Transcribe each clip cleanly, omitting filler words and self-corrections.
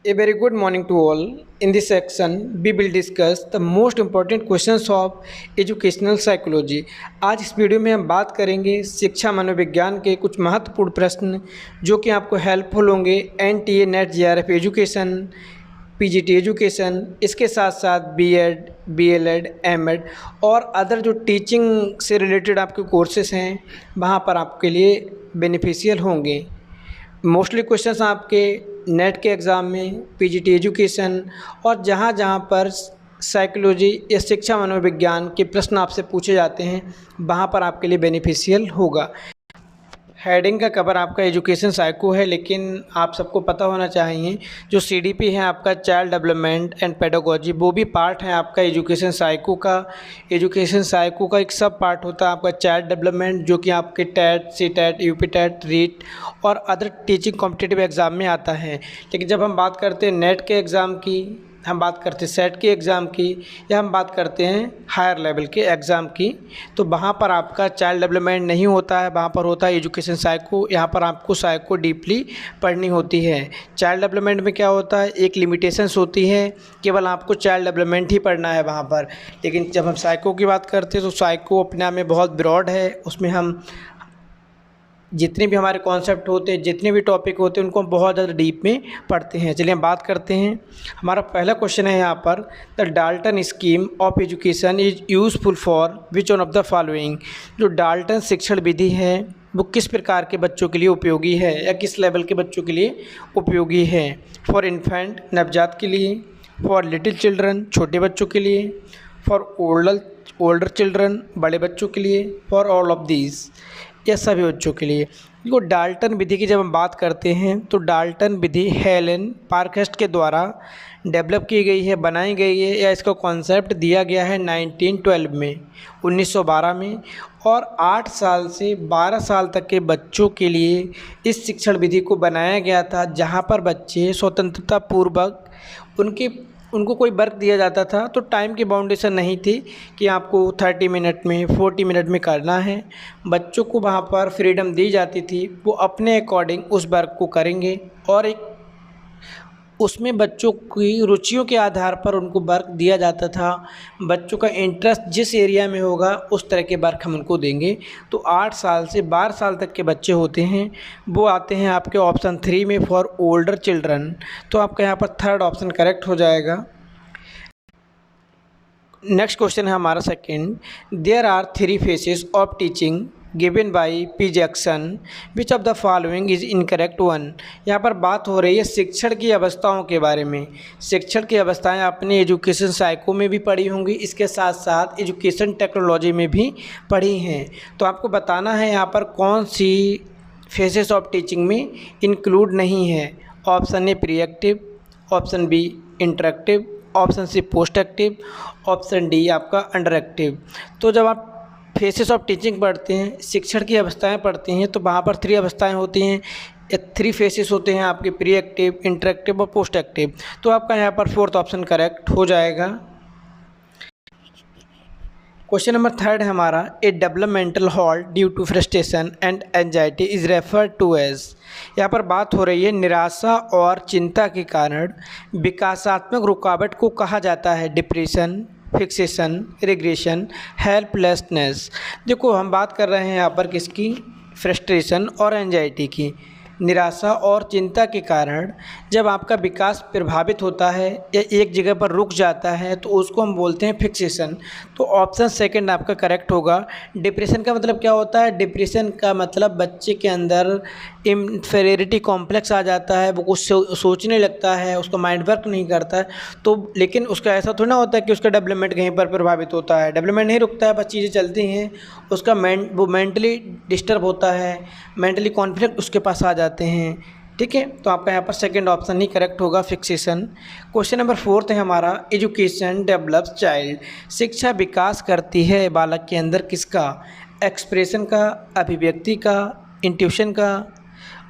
A very good morning to all. In this section, we will discuss the most important questions of educational psychology. आज इस video में हम बात करेंगे शिक्षा मनोविज्ञान के कुछ महत्वपूर्ण प्रश्न जो कि आपको हेल्पफुल होंगे NTA net JRF education, PGT education, इसके साथ साथ बीएड, बीएलएड, एमएड और अदर जो टीचिंग से रिलेटेड आपके कोर्सेस हैं वहाँ पर आपके लिए बेनिफिशियल होंगे। मोस्टली क्वेश्चंस आपके नेट के एग्ज़ाम में, पीजीटी एजुकेशन और जहाँ जहाँ पर साइकोलॉजी या शिक्षा मनोविज्ञान के प्रश्न आपसे पूछे जाते हैं वहाँ पर आपके लिए बेनिफिशियल होगा। हेडिंग का कवर आपका एजुकेशन साइको है, लेकिन आप सबको पता होना चाहिए जो सीडीपी है आपका चाइल्ड डेवलपमेंट एंड पेडागोजी, वो भी पार्ट है आपका एजुकेशन साइको का। एजुकेशन साइको का एक सब पार्ट होता है आपका चाइल्ड डेवलपमेंट, जो कि आपके TET, C TET, UP TET, REET और अदर टीचिंग कॉम्पिटिटिव एग्ज़ाम में आता है। लेकिन जब हम बात करते हैं नेट के एग्ज़ाम की, हम बात करते हैं सेट के एग्ज़ाम की, या हम बात करते हैं हायर लेवल के एग्ज़ाम की, तो वहाँ पर आपका चाइल्ड डेवलपमेंट नहीं होता है, वहाँ पर होता है एजुकेशन साइको। यहाँ पर आपको साइको डीपली पढ़नी होती है। चाइल्ड डेवलपमेंट में क्या होता है, एक लिमिटेशंस होती है, केवल आपको चाइल्ड डेवलपमेंट ही पढ़ना है वहाँ पर। लेकिन जब हम साइको की बात करते हैं तो साइको अपने आप में बहुत ब्रॉड है, उसमें हम जितने भी हमारे कॉन्सेप्ट होते हैं, जितने भी टॉपिक होते हैं, उनको हम बहुत ज़्यादा डीप में पढ़ते हैं। चलिए हम बात करते हैं। हमारा पहला क्वेश्चन है यहाँ पर, the Dalton scheme of education is useful for which one of the following. जो डाल्टन शिक्षण विधि है वो किस प्रकार के बच्चों के लिए उपयोगी है या किस लेवल के बच्चों के लिए उपयोगी है। फॉर इन्फेंट, नवजात के लिए, फॉर लिटिल चिल्ड्रन, छोटे बच्चों के लिए, फॉर ओल्डर चिल्ड्रन, बड़े बच्चों के लिए, फॉर ऑल ऑफ दीज, या सभी बच्चों के लिए। देखो, डाल्टन विधि की जब हम बात करते हैं तो डाल्टन विधि हेलेन पार्कहेस्ट के द्वारा डेवलप की गई है, बनाई गई है, या इसका कॉन्सेप्ट दिया गया है 1912 में, 1912 में। और 8 साल से 12 साल तक के बच्चों के लिए इस शिक्षण विधि को बनाया गया था, जहाँ पर बच्चे स्वतंत्रता पूर्वक उनको कोई वर्क दिया जाता था, तो टाइम की बाउंडेशन नहीं थी कि आपको 30 मिनट में, 40 मिनट में करना है। बच्चों को वहाँ पर फ्रीडम दी जाती थी, वो अपने अकॉर्डिंग उस वर्क को करेंगे और एक उसमें बच्चों की रुचियों के आधार पर उनको वर्क दिया जाता था। बच्चों का इंटरेस्ट जिस एरिया में होगा उस तरह के वर्क हम उनको देंगे। तो 8 साल से 12 साल तक के बच्चे होते हैं, वो आते हैं आपके ऑप्शन 3 में, फॉर ओल्डर चिल्ड्रन। तो आपका यहाँ पर थर्ड ऑप्शन करेक्ट हो जाएगा। नेक्स्ट क्वेश्चन है हमारा second, there are 3 phases of teaching given by P Jackson, which of the following is incorrect one. यहाँ पर बात हो रही है शिक्षण की अवस्थाओं के बारे में। शिक्षण की अवस्थाएं आपने एजुकेशन साइको में भी पढ़ी होंगी, इसके साथ साथ एजुकेशन टेक्नोलॉजी में भी पढ़ी हैं। तो आपको बताना है यहाँ पर कौन सी फेसेस ऑफ टीचिंग में इंक्लूड नहीं है। Option A pre active, option B interactive, option C post active, option D आपका अंडर एक्टिव। तो जब आप फेसेस ऑफ टीचिंग पढ़ते हैं, शिक्षण की अवस्थाएं पढ़ते हैं, तो वहाँ पर 3 अवस्थाएं होती हैं, या 3 फेसेस होते हैं आपके, प्री एक्टिव, इंटरेक्टिव और पोस्ट एक्टिव। तो आपका यहाँ पर 4th ऑप्शन करेक्ट हो जाएगा। क्वेश्चन नंबर 3 है हमारा, a developmental halt due to frustration and anxiety is referred to as. यहाँ पर बात हो रही है निराशा और चिंता के कारण विकासात्मक रुकावट को कहा जाता है डिप्रेशन, फिक्सेशन, रिग्रेशन, हेल्पलेसनेस। देखो, हम बात कर रहे हैं यहाँ पर किसकी, फ्रस्ट्रेशन और एंजाइटी की। निराशा और चिंता के कारण जब आपका विकास प्रभावित होता है या एक जगह पर रुक जाता है तो उसको हम बोलते हैं फिक्सेशन। तो ऑप्शन सेकंड आपका करेक्ट होगा। डिप्रेशन का मतलब क्या होता है, डिप्रेशन का मतलब बच्चे के अंदर इन्फीरियरिटी कॉम्प्लेक्स आ जाता है, वो कुछ सोचने लगता है, उसका माइंड वर्क नहीं करता है। तो लेकिन उसका ऐसा थोड़ा ना होता है कि उसका डेवलपमेंट कहीं पर प्रभावित होता है, डेवलपमेंट नहीं रुकता है, बस चीज़ें चलती हैं। उसका वो मेंटली डिस्टर्ब होता है, मेंटली कॉन्फ्लिक्ट उसके पास आ जाते हैं। ठीक है, तो आपका यहाँ पर सेकंड ऑप्शन ही करेक्ट होगा, फिक्सेशन। क्वेश्चन नंबर 4 है हमारा, एजुकेशन डेवलप्स चाइल्ड। शिक्षा विकास करती है बालक के अंदर किसका, एक्सप्रेशन का, अभिव्यक्ति का, इंट्यूशन का,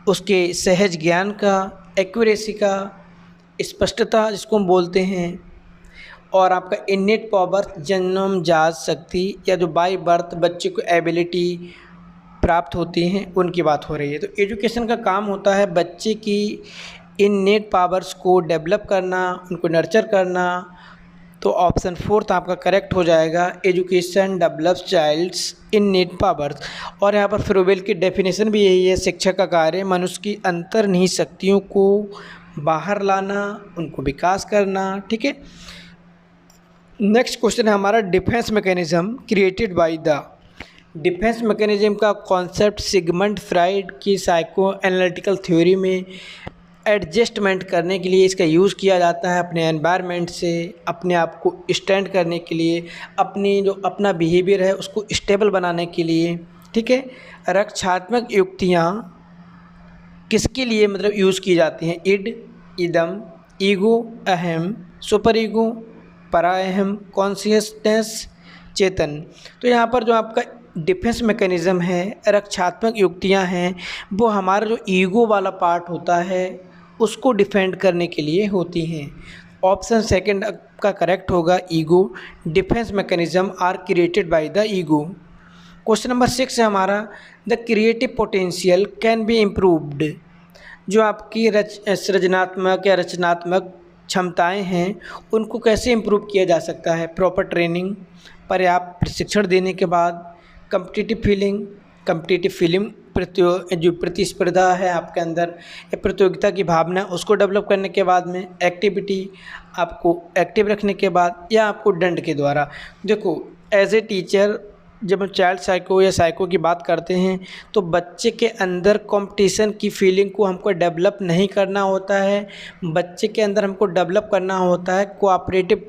उसके सहज ज्ञान का, एक्यूरेसी का, स्पष्टता जिसको हम बोलते हैं, और आपका इनेट पावर जन्मजात शक्ति, या जो बाय बर्थ बच्चे को एबिलिटी प्राप्त होती हैं उनकी बात हो रही है। तो एजुकेशन का काम होता है बच्चे की इननेट पावर्स को डेवलप करना, उनको नर्चर करना। तो ऑप्शन फोर्थ आपका करेक्ट हो जाएगा, education develops child's innate powers. और यहाँ पर फ्रोबेल की डेफिनेशन भी यही है, शिक्षा का कार्य मनुष्य की अंतर्निहित शक्तियों को बाहर लाना, उनको विकास करना। ठीक है, नेक्स्ट क्वेश्चन है हमारा, defence mechanism created by the. Defence mechanism का कॉन्सेप्ट सिगमंड फ्राइड की साइको एनालिटिकल थ्योरी में एडजस्टमेंट करने के लिए इसका यूज़ किया जाता है, अपने एनवायरनमेंट से अपने आप को स्टैंड करने के लिए, अपनी जो अपना बिहेवियर है उसको स्टेबल बनाने के लिए। ठीक है, रक्षात्मक युक्तियाँ किसके लिए मतलब यूज़ की जाती हैं? इड, इदम, ईगो, अहम, सुपर ईगो, पराअहम, कॉन्शियसनेस, चेतन। तो यहाँ पर जो आपका डिफेंस मैकेनिज़्म है, रक्षात्मक युक्तियाँ हैं, वो हमारा जो ईगो वाला पार्ट होता है उसको डिफेंड करने के लिए होती हैं। ऑप्शन सेकंड का करेक्ट होगा, ego. Defence mechanism are created by the ego. Question number 6 है हमारा, the creative potential can be improved. जो आपकी सृजनात्मक या रचनात्मक क्षमताएं हैं उनको कैसे इम्प्रूव किया जा सकता है? प्रॉपर ट्रेनिंग, पर्याप्त प्रशिक्षण देने के बाद, कम्पिटिटिव फीलिंग जो प्रतिस्पर्धा है आपके अंदर या प्रतियोगिता की भावना उसको डेवलप करने के बाद में, एक्टिविटी आपको एक्टिव रखने के बाद, या आपको दंड के द्वारा। देखो, एज ए टीचर जब हम चाइल्ड साइको या साइको की बात करते हैं तो बच्चे के अंदर कंपटीशन की फीलिंग को हमको डेवलप नहीं करना होता है, बच्चे के अंदर हमको डेवलप करना होता है कोऑपरेटिव,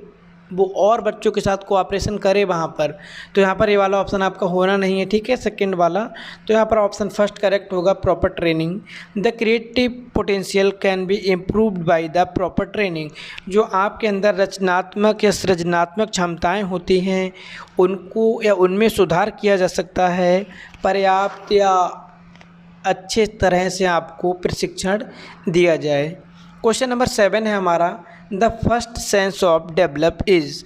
वो और बच्चों के साथ कोऑपरेशन करे वहाँ पर। तो यहाँ पर ये वाला ऑप्शन आपका होना नहीं है। ठीक है, सेकंड वाला। तो यहाँ पर ऑप्शन फर्स्ट करेक्ट होगा, proper training. The creative potential can be improved by the proper training. जो आपके अंदर रचनात्मक या सृजनात्मक क्षमताएं होती हैं उनको या उनमें सुधार किया जा सकता है पर्याप्त या अच्छे तरह से आपको प्रशिक्षण दिया जाए। क्वेश्चन नंबर 7 है हमारा, the first sense of develop is.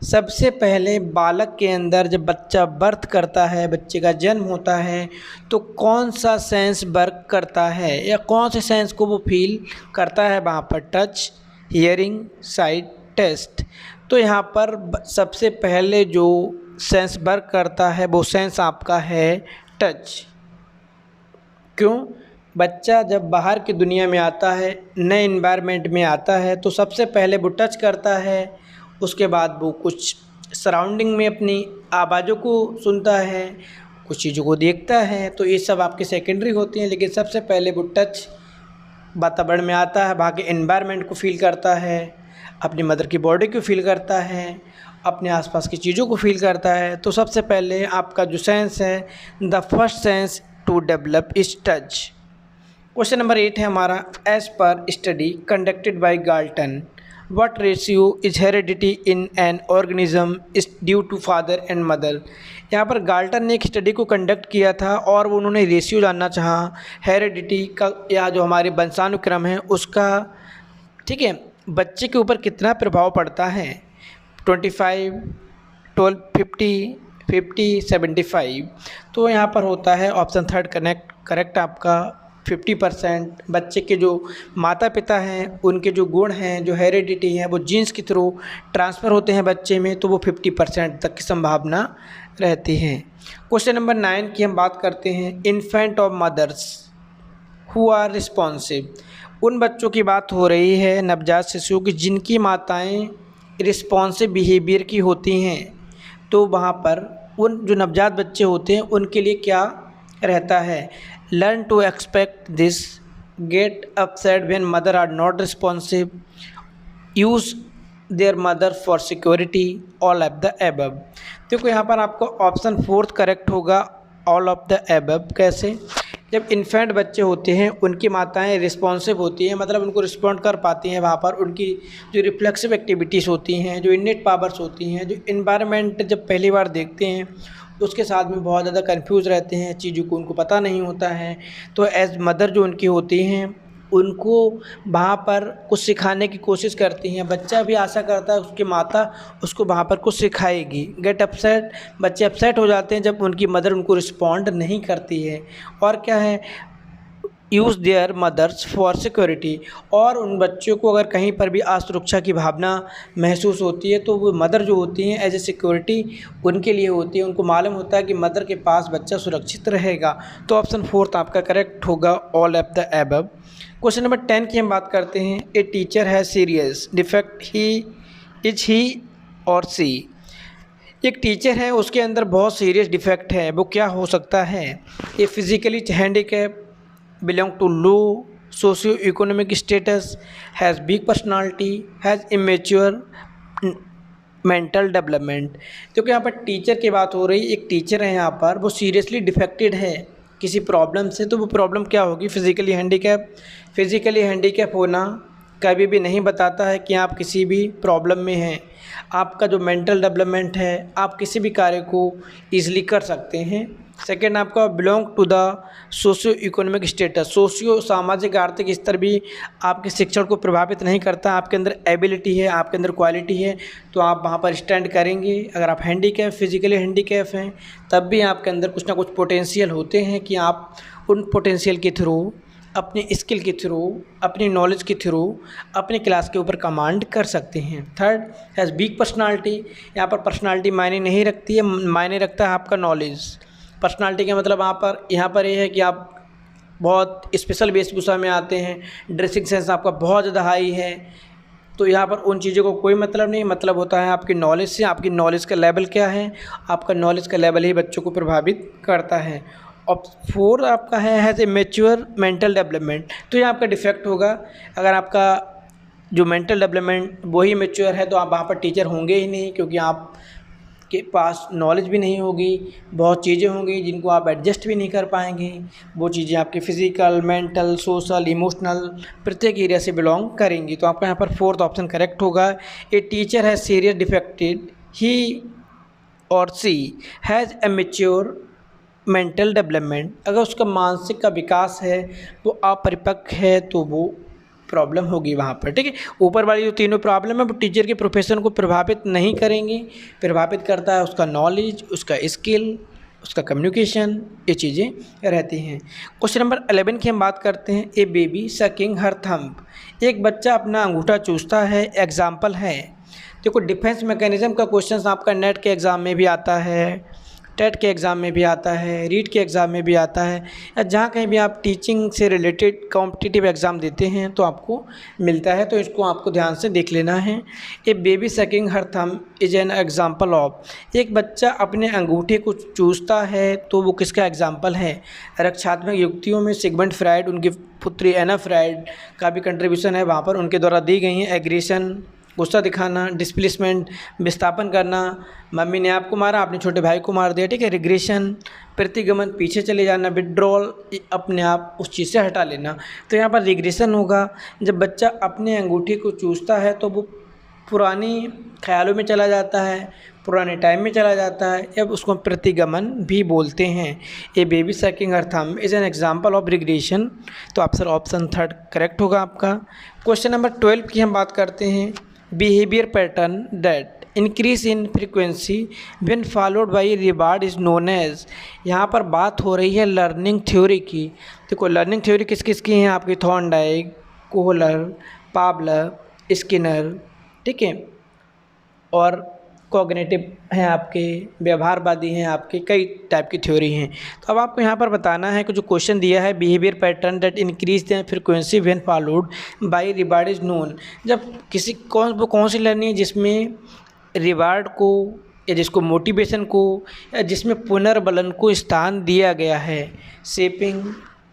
सबसे पहले बालक के अंदर जब बच्चा बर्थ करता है, बच्चे का जन्म होता है, तो कौन सा सेंस वर्क करता है या कौन से सेंस को वो फील करता है वहाँ पर? Touch, hearing, sight, taste. तो यहाँ पर सबसे पहले जो सेंस वर्क करता है वो सेंस आपका है टच। क्यों? बच्चा जब बाहर की दुनिया में आता है, नए इन्वायरमेंट में आता है, तो सबसे पहले वो टच करता है, उसके बाद वो कुछ सराउंडिंग में अपनी आवाज़ों को सुनता है, कुछ चीज़ों को देखता है। तो ये सब आपके सेकेंडरी होती हैं, लेकिन सबसे पहले वो टच वातावरण में आता है, वहाँ के इन्वायरमेंट को फील करता है, अपनी मदर की बॉडी को फील करता है, अपने आसपास की चीज़ों को फील करता है। तो सबसे पहले आपका जो सेंस है, the first sense to develop is touch. Question number 8 है हमारा, as per study conducted by Galton, what ratio is heredity in an organism is due to father and mother. यहाँ पर गाल्टन ने एक स्टडी को conduct किया था और उन्होंने रेशियो जानना चाहा हेरिडिटी का, या जो हमारे वंशानुक्रम है उसका। ठीक है, बच्चे के ऊपर कितना प्रभाव पड़ता है? 25, 12, 50, 50, 75। तो यहाँ पर होता है ऑप्शन थर्ड करेक्ट आपका 50%। बच्चे के जो माता पिता हैं उनके जो गुण हैं, जो हेरिडिटी हैं, वो जीन्स के थ्रू ट्रांसफ़र होते हैं बच्चे में, तो वो 50% तक की संभावना रहती है। क्वेश्चन नंबर 9 की हम बात करते हैं, infant of mothers who are responsive. उन बच्चों की बात हो रही है, नवजात शिशुओं की, जिनकी माताएं रिस्पॉन्सिव बिहेवियर की होती हैं। तो वहाँ पर उन जो नवजात बच्चे होते हैं उनके लिए क्या रहता है? Learn to expect this, get upset when mother are not responsive, use their mother for security, all of the above. देखो यहाँ पर आपको ऑप्शन फोर्थ करेक्ट होगा, ऑल ऑफ द एबव। कैसे? जब इन्फेंट बच्चे होते हैं उनकी माताएं रिस्पॉन्सिव होती हैं, मतलब उनको रिस्पॉन्ड कर पाती हैं, वहाँ पर उनकी जो रिफ्लेक्सिव एक्टिविटीज़ होती हैं, जो इनेट पावर्स होती हैं, जो इन्वायरमेंट जब पहली बार देखते हैं उसके साथ में बहुत ज़्यादा कंफ्यूज रहते हैं, चीज़ों को उनको पता नहीं होता है। तो एज मदर जो उनकी होती हैं उनको वहाँ पर कुछ सिखाने की कोशिश करती हैं। बच्चा भी आशा करता है उसकी माता उसको वहाँ पर कुछ सिखाएगी। गेट अपसेट, बच्चे अपसेट हो जाते हैं जब उनकी मदर उनको रिस्पॉन्ड नहीं करती है। और क्या है, use their mothers for security. और उन बच्चों को अगर कहीं पर भी असुरक्षा की भावना महसूस होती है तो वो मदर जो होती हैं एज ए सिक्योरिटी उनके लिए होती है, उनको मालूम होता है कि मदर के पास बच्चा सुरक्षित रहेगा। तो ऑप्शन 4 आपका करेक्ट होगा, all of the above. Question number 10 की हम बात करते हैं। ए टीचर है सीरियस डिफेक्ट, ही और सी। एक टीचर है, उसके अंदर बहुत सीरियस डिफेक्ट है, वो क्या हो सकता है? ये physically handicap, belong to low socio economic status, has weak personality, has immature mental development. क्योंकि यहाँ पर टीचर की बात हो रही, एक टीचर है यहाँ पर, वो सीरियसली डिफेक्टेड है किसी प्रॉब्लम से, तो वो प्रॉब्लम क्या होगी? Physically handicap. फिजिकली हैंडीकैप होना कभी भी नहीं बताता है कि आप किसी भी प्रॉब्लम में हैं। आपका जो मेंटल डेवलपमेंट है, आप किसी भी कार्य को ईजिली कर सकते हैं। सेकेंड आपका belong to the socio economic status, socio सामाजिक आर्थिक स्तर भी आपके शिक्षण को प्रभावित नहीं करता। आपके अंदर एबिलिटी है, आपके अंदर क्वालिटी है, तो आप वहाँ पर स्टैंड करेंगे। अगर आप हैंडीकैप, फिजिकली हैंडीकैप हैं, तब भी आपके अंदर कुछ ना कुछ पोटेंशियल होते हैं कि आप उन पोटेंशियल के थ्रू, अपनी स्किल के थ्रू, अपनी नॉलेज के थ्रू अपनी क्लास के ऊपर कमांड कर सकते हैं। Third has weak personality. यहाँ पर पर्सनालिटी मायने नहीं रखती है, मायने रखता है आपका नॉलेज। पर्सनालिटी का मतलब यहाँ पर ये है कि आप बहुत स्पेशल वेशभूषा में आते हैं, ड्रेसिंग सेंस आपका बहुत ज़्यादा हाई है, तो यहाँ पर उन चीज़ों को कोई मतलब नहीं। मतलब होता है आपकी नॉलेज से, आपकी नॉलेज का लेवल क्या है, आपका नॉलेज का लेवल ही बच्चों को प्रभावित करता है। और 4 आपका has a mature mental development, तो ये आपका डिफेक्ट होगा। अगर आपका जो मेंटल डेवलपमेंट वही मैच्योर है तो आप वहाँ पर टीचर होंगे ही नहीं, क्योंकि आप के पास नॉलेज भी नहीं होगी, बहुत चीज़ें होंगी जिनको आप एडजस्ट भी नहीं कर पाएंगे। वो चीज़ें आपके फिजिकल, मेंटल, सोशल, इमोशनल प्रत्येक एरिया से बिलोंग करेंगी। तो आपका यहाँ पर 4th ऑप्शन करेक्ट होगा। A teacher has serious defected, ही और C has a mature mental development. अगर उसका मानसिक का विकास है, वो अपरिपक्व है, तो वो प्रॉब्लम होगी वहाँ पर, ठीक है। ऊपर वाली जो तीनों प्रॉब्लम है वो टीचर के प्रोफेशन को प्रभावित नहीं करेंगी। प्रभावित करता है उसका नॉलेज, उसका स्किल, उसका कम्युनिकेशन, ये चीज़ें रहती हैं। क्वेश्चन नंबर 11 की हम बात करते हैं। A baby sucking her thumb, एक बच्चा अपना अंगूठा चूसता है, एग्जाम्पल है। देखो डिफेंस मैकेनिज्म का क्वेश्चन आपका नेट के एग्ज़ाम में भी आता है, टेट के एग्ज़ाम में भी आता है, रीट के एग्ज़ाम में भी आता है, या जहाँ कहीं भी आप टीचिंग से रिलेटेड कॉम्पिटिटिव एग्ज़ाम देते हैं तो आपको मिलता है, तो इसको आपको ध्यान से देख लेना है। A baby sucking her thumb is an example of, एक बच्चा अपने अंगूठे को चूसता है, तो वो किसका एग्जाम्पल है? रक्षात्मक युक्तियों में सिगमंड फ्राइड, उनकी पुत्री एना फ्राइड का भी कंट्रीब्यूशन है वहाँ पर, उनके द्वारा दी गई हैं। एग्रेशन, गुस्सा दिखाना, डिस्प्लेसमेंट, विस्थापन करना, मम्मी ने आपको मारा, आपने छोटे भाई को मार दिया, ठीक है। रिग्रेशन, प्रतिगमन, पीछे चले जाना, विड्रॉल, अपने आप उस चीज़ से हटा लेना। तो यहाँ पर रिग्रेशन होगा, जब बच्चा अपने अंगूठे को चूसता है तो वो पुरानी ख्यालों में चला जाता है, पुराने टाइम में चला जाता है, अब उसको प्रतिगमन भी बोलते हैं। A baby sucking her thumb is an example of regression, तो ऑप्शन 3 करेक्ट होगा आपका। क्वेश्चन नंबर 12 की हम बात करते हैं। Behaviour pattern that increase in frequency when followed by reward is known as, यहाँ पर बात हो रही है लर्निंग थ्योरी की। देखो लर्निंग थ्योरी किस किस की हैं आपकी? थॉर्नडाइक, कोहलर, पावलव, स्किनर, ठीक है, और कॉग्निटिव हैं आपके, व्यवहारवादी हैं आपके, कई टाइप की थ्योरी हैं। तो अब आपको यहाँ पर बताना है कि जो क्वेश्चन दिया है behaviour pattern that increase the frequency when followed by reward is known, जब किसी कौन सी लर्निंग है जिसमें रिवार्ड को या जिसको मोटिवेशन को या जिसमें पुनर्बलन को स्थान दिया गया है। Shaping,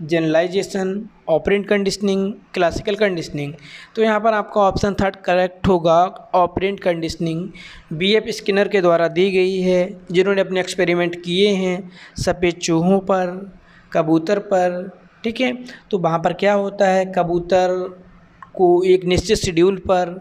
generalisation, operant conditioning, classical conditioning. तो यहाँ पर आपका ऑप्शन 3 करेक्ट होगा, ऑपरेंट कंडीशनिंग। बीएफ स्किनर के द्वारा दी गई है, जिन्होंने अपने एक्सपेरिमेंट किए हैं सफ़ेद चूहों पर, कबूतर पर, ठीक है। तो वहाँ पर क्या होता है, कबूतर को एक निश्चित शेड्यूल पर,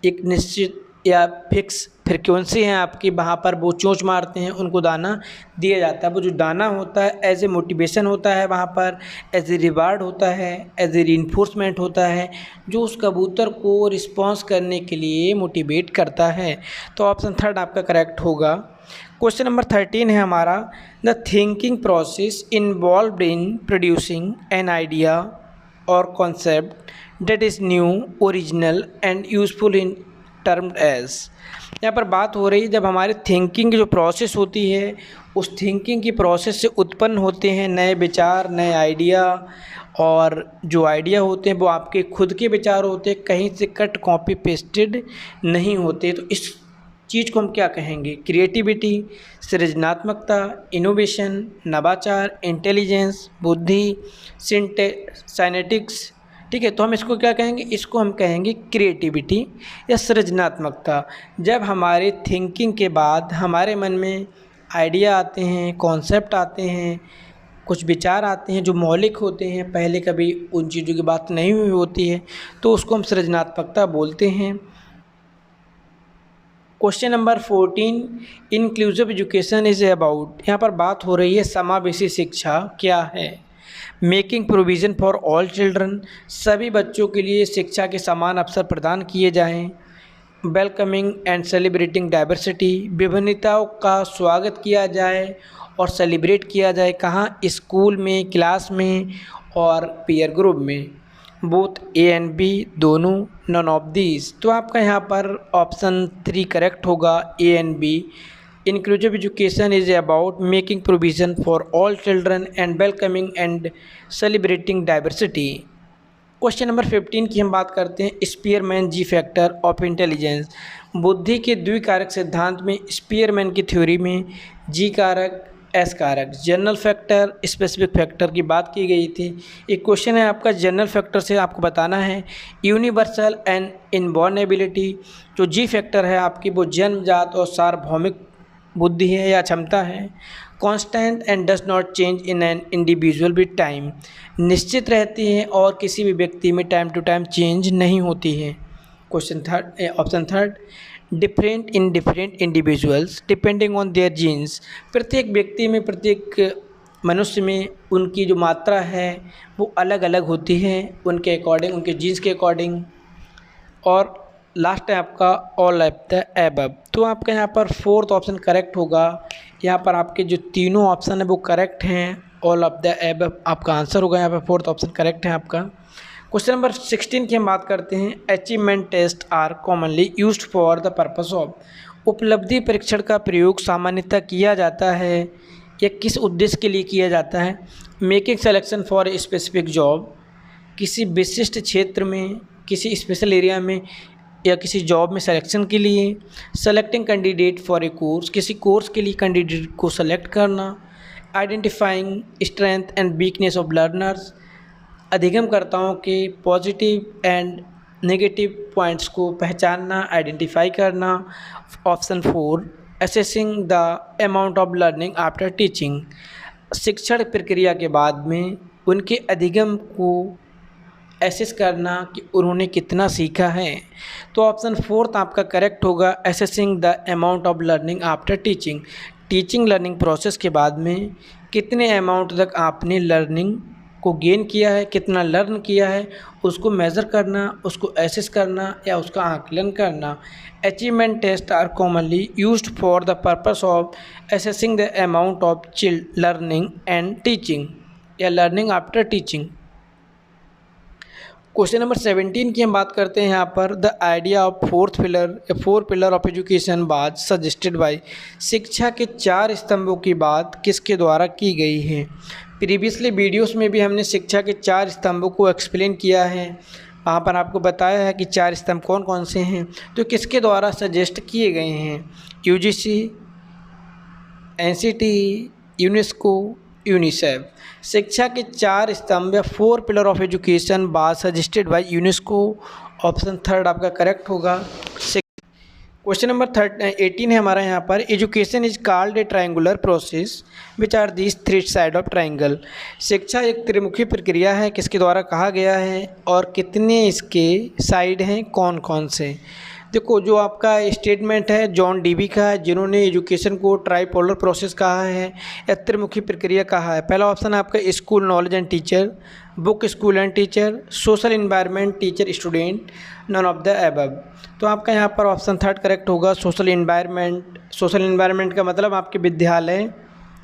एक निश्चित या फिक्स फ्रिक्वेंसी है आपकी, वहाँ पर वो चोंच मारते हैं, उनको दाना दिया जाता है। वो जो दाना होता है एज ए मोटिवेशन होता है, वहाँ पर एज ए रिवार्ड होता है, एज ए रीइंफोर्समेंट होता है, जो उस कबूतर को रिस्पॉन्स करने के लिए मोटिवेट करता है। तो ऑप्शन 3 आपका करेक्ट होगा। क्वेश्चन नंबर 13 है हमारा, the thinking process involved in producing an idea और concept that is new, original and useful in termed as. यहाँ पर बात हो रही है जब हमारे थिंकिंग की जो प्रोसेस होती है, उस थिंकिंग की प्रोसेस से उत्पन्न होते हैं नए विचार, नए आइडिया, और जो आइडिया होते हैं वो आपके खुद के विचार होते हैं, कहीं से कट कॉपी पेस्टेड नहीं होते। तो इस चीज़ को हम क्या कहेंगे? क्रिएटिविटी, सृजनात्मकता, इनोवेशन, नवाचार, इंटेलिजेंस, बुद्धि, साइनेटिक्स। ठीक है, तो हम इसको क्या कहेंगे? इसको हम कहेंगे क्रिएटिविटी या सृजनात्मकता। जब हमारे थिंकिंग के बाद हमारे मन में आइडिया आते हैं, कॉन्सेप्ट आते हैं, कुछ विचार आते हैं जो मौलिक होते हैं, पहले कभी उन चीज़ों की बात नहीं हुई होती है, तो उसको हम सृजनात्मकता बोलते हैं। Question number 14, inclusive education is about. यहाँ पर बात हो रही है समावेशी शिक्षा क्या है। Making provision for all children, सभी बच्चों के लिए शिक्षा के समान अवसर प्रदान किए जाएं। वेलकमिंग एंड सेलिब्रेटिंग डाइवर्सिटी, विभिन्नताओं का स्वागत किया जाए और सेलिब्रेट किया जाए। कहाँ? स्कूल में, क्लास में और पीयर ग्रुप में। बोथ ए एंड बी, दोनों, नन ऑफ दीज। तो आपका यहाँ पर ऑप्शन 3 करेक्ट होगा, A and B. Inclusive education is about making provision for all children and welcoming and celebrating diversity. Question number 15 की हम बात करते हैं, Spearman G factor of intelligence. बुद्धि के द्विकारक सिद्धांत में स्पीयरमैन की थ्योरी में जी कारक, एस कारक, जनरल फैक्टर, स्पेसिफिक फैक्टर की बात की गई थी। एक क्वेश्चन है आपका जनरल फैक्टर से आपको बताना है यूनिवर्सल एंड इनबॉर्न एबिलिटी। जो जी फैक्टर है आपकी वो जन्मजात और सार्वभौमिक बुद्धि है या क्षमता है। Constant and does not change in an individual with time, निश्चित रहती है और किसी भी व्यक्ति में टाइम टू टाइम चेंज नहीं होती है। Question third, option third, different in different individuals depending on their genes. प्रत्येक व्यक्ति में, प्रत्येक मनुष्य में उनकी जो मात्रा है वो अलग अलग होती है, उनके अकॉर्डिंग, उनके जीन्स के अकॉर्डिंग। और लास्ट है आपका ऑल ऑफ द एबव। तो आपका यहाँ पर 4th ऑप्शन करेक्ट होगा। यहाँ पर आपके जो तीनों ऑप्शन है वो करेक्ट हैं, ऑल ऑफ द एबव आपका आंसर होगा। यहाँ पर 4th ऑप्शन करेक्ट है आपका। क्वेश्चन नंबर 16 की हम बात करते हैं, achievement test are commonly used for the purpose of. उपलब्धि परीक्षण का प्रयोग सामान्यतः किया जाता है या किस उद्देश्य के लिए किया जाता है? Making selection for a specific job, किसी विशिष्ट क्षेत्र में, किसी स्पेशल एरिया में या किसी जॉब में सिलेक्शन के लिए। Selecting candidate for a course, किसी कोर्स के लिए कैंडिडेट को सेलेक्ट करना। Identifying strength and weakness of learners, अधिगमकर्ताओं के पॉजिटिव एंड नेगेटिव पॉइंट्स को पहचानना, आइडेंटिफाई करना। Option 4, assessing the amount of learning after teaching, शिक्षण प्रक्रिया के बाद में उनके अधिगम को एसेस करना कि उन्होंने कितना सीखा है। तो ऑप्शन 4 आपका करेक्ट होगा, assessing the amount of learning after teaching. Teaching learning process के बाद में कितने अमाउंट तक आपने लर्निंग को गेन किया है, कितना लर्न किया है, उसको मेज़र करना, उसको एसेस करना या उसका आकलन करना। Achievement test are commonly used for the purpose of assessing the amount of learning and teaching या learning after teaching. Question number 17 की हम बात करते हैं यहाँ पर, the idea of 4th pillar या 4 pillar of education was suggested by. शिक्षा के 4 स्तंभों की बात किसके द्वारा की गई है? प्रीवियसली वीडियोस में भी हमने शिक्षा के 4 स्तंभों को एक्सप्लेन किया है, वहाँ पर आपको बताया है कि 4 स्तंभ कौन कौन से हैं। तो किसके द्वारा सजेस्ट किए गए हैं? UGC, NCT, UNESCO, UNICEF. शिक्षा के 4 स्तंभ या 4 pillar of education was suggested by UNESCO. Option 3 आपका करेक्ट होगा। क्वेश्चन नंबर 18 है हमारा यहाँ पर, education is called a triangular process which are these 3 side of triangle. शिक्षा एक त्रिमुखी प्रक्रिया है, किसके द्वारा कहा गया है और कितने इसके साइड हैं, कौन कौन से? देखो जो आपका स्टेटमेंट है जॉन डीवी का है, जिन्होंने एजुकेशन को ट्राइपोलर प्रोसेस कहा है या त्रिमुखी प्रक्रिया कहा है। पहला ऑप्शन है आपका school knowledge and teacher, book school and teacher, social environment teacher student, none of the above. तो आपका यहाँ पर ऑप्शन थर्ड करेक्ट होगा, सोशल इन्वायरमेंट। सोशल इन्वायरमेंट का मतलब आपके विद्यालय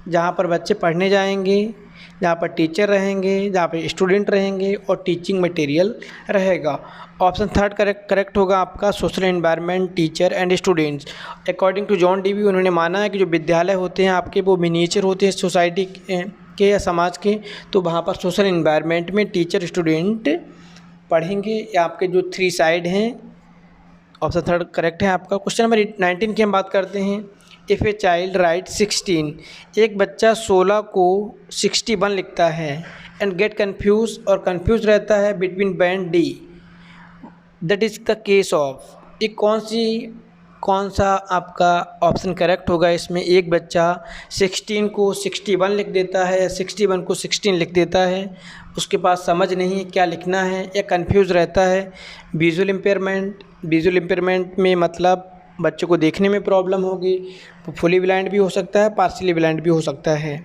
जहाँ पर बच्चे पढ़ने जाएंगे, जहाँ पर टीचर रहेंगे, जहाँ पर स्टूडेंट रहेंगे और टीचिंग मटेरियल रहेगा। ऑप्शन थर्ड करेक्ट होगा आपका, social environment teacher and students. According to John Dewey, उन्होंने माना है कि जो विद्यालय होते हैं आपके वो मिनिएचर होते हैं सोसाइटी के या समाज के, तो वहाँ पर सोशल एनवायरनमेंट में टीचर स्टूडेंट पढ़ेंगे। या आपके जो 3 साइड हैं, ऑप्शन थर्ड करेक्ट है आपका। क्वेश्चन नंबर 19 की हम बात करते हैं। इफ़ ए चाइल्ड राइट 16, एक बच्चा 16 को 61 लिखता है एंड गेट कन्फ्यूज और कन्फ्यूज रहता है between band D, that is the case of, ये कौन सा आपका ऑप्शन करेक्ट होगा इसमें? एक बच्चा 16 को 61 लिख देता है या 61 को 16 लिख देता है, उसके पास समझ नहीं है क्या लिखना है या कन्फ्यूज़ रहता है। विजुअल इम्पेयरमेंट में मतलब बच्चों को देखने में प्रॉब्लम होगी, फुली ब्लाइंड भी हो सकता है, पार्शियली ब्लाइंड भी हो सकता है।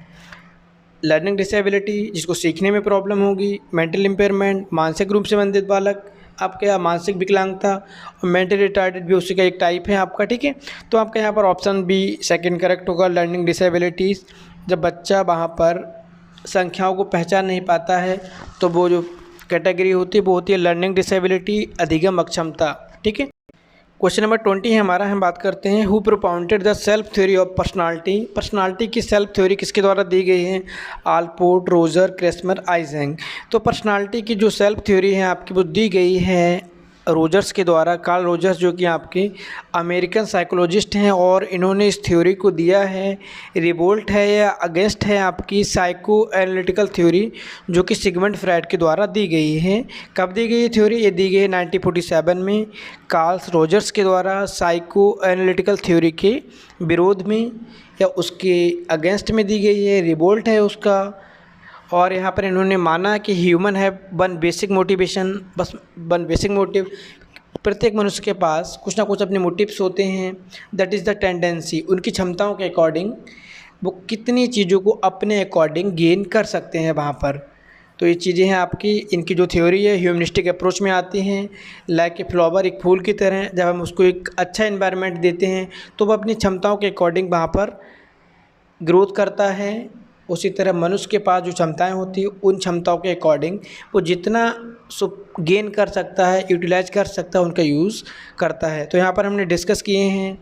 लर्निंग डिसेबिलिटी, जिसको सीखने में प्रॉब्लम होगी। मेंटल इम्पेयरमेंट, मानसिक रूप से मंदित बालक, आपके यहाँ मानसिक विकलांगता, और मेंटल रिटार्डेड भी उसी का एक टाइप है आपका, ठीक है। तो आपका यहाँ पर ऑप्शन बी सेकंड करेक्ट होगा, लर्निंग डिसेबिलिटीज़। जब बच्चा वहाँ पर संख्याओं को पहचान नहीं पाता है तो वो जो कैटेगरी होती है वो होती है लर्निंग डिसेबिलिटी, अधिगम अक्षमता, ठीक है। क्वेश्चन नंबर 20 है हमारा, हम बात करते हैं who propounded the self theory of personality. Personality की सेल्फ थ्योरी किसके द्वारा दी गई है? Allport, Roger, Kretschmer, Eysenck. तो पर्सनालिटी की जो सेल्फ थ्योरी है आपकी वो दी गई है रोजर्स के द्वारा। कार्ल रोजर्स जो कि आपके अमेरिकन साइकोलॉजिस्ट हैं और इन्होंने इस थ्योरी को दिया है। रिवोल्ट है या अगेंस्ट है आपकी साइको एनालिटिकल थ्योरी, जो कि सिगमंड फ्रायड के द्वारा दी गई है। कब दी गई ये थ्योरी? ये दी गई है 1947 में कार्ल रोजर्स के द्वारा साइको एनालिटिकल थ्योरी के विरोध में या उसके अगेंस्ट में दी गई है। रिवोल्ट है उसका, और यहाँ पर इन्होंने माना कि ह्यूमन है वन बेसिक मोटिवेशन, बस वन बेसिक मोटिव, प्रत्येक मनुष्य के पास कुछ ना कुछ अपने मोटिव्स होते हैं। दैट इज़ द टेंडेंसी, उनकी क्षमताओं के अकॉर्डिंग वो कितनी चीज़ों को अपने अकॉर्डिंग गेन कर सकते हैं वहाँ पर। तो ये चीज़ें हैं आपकी, इनकी जो थ्योरी है ह्यूमनिस्टिक अप्रोच में आती हैं। लाइक ए फ्लावर, एक फूल की तरह, जब हम उसको एक अच्छा एनवायरनमेंट देते हैं तो वो अपनी क्षमताओं के अकॉर्डिंग वहाँ पर ग्रोथ करता है। उसी तरह मनुष्य के पास जो क्षमताएं होती हैं उन क्षमताओं के अकॉर्डिंग वो जितना गेन कर सकता है, यूटिलाइज कर सकता है, उनका यूज़ करता है। तो यहाँ पर हमने डिस्कस किए हैं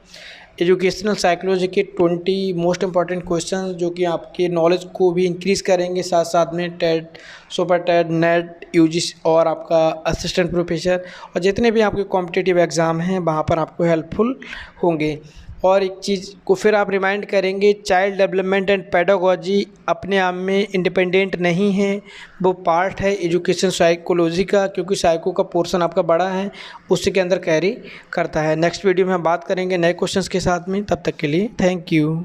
एजुकेशनल साइकोलॉजी के 20 मोस्ट इंपॉर्टेंट क्वेश्चन, जो कि आपके नॉलेज को भी इंक्रीज़ करेंगे, साथ साथ में TET, super TET, NET, UGC और आपका असिस्टेंट प्रोफेसर और जितने भी आपके कॉम्पिटिटिव एग्ज़ाम हैं वहाँ पर आपको हेल्पफुल होंगे। और एक चीज़ को फिर आप रिमाइंड करेंगे, चाइल्ड डेवलपमेंट एंड पेडागोजी अपने आप में इंडिपेंडेंट नहीं है, वो पार्ट है एजुकेशन साइकोलॉजी का, क्योंकि साइको का पोर्शन आपका बड़ा है, उसी के अंदर कैरी करता है। नेक्स्ट वीडियो में हम बात करेंगे नए क्वेश्चंस के साथ में, तब तक के लिए थैंक यू।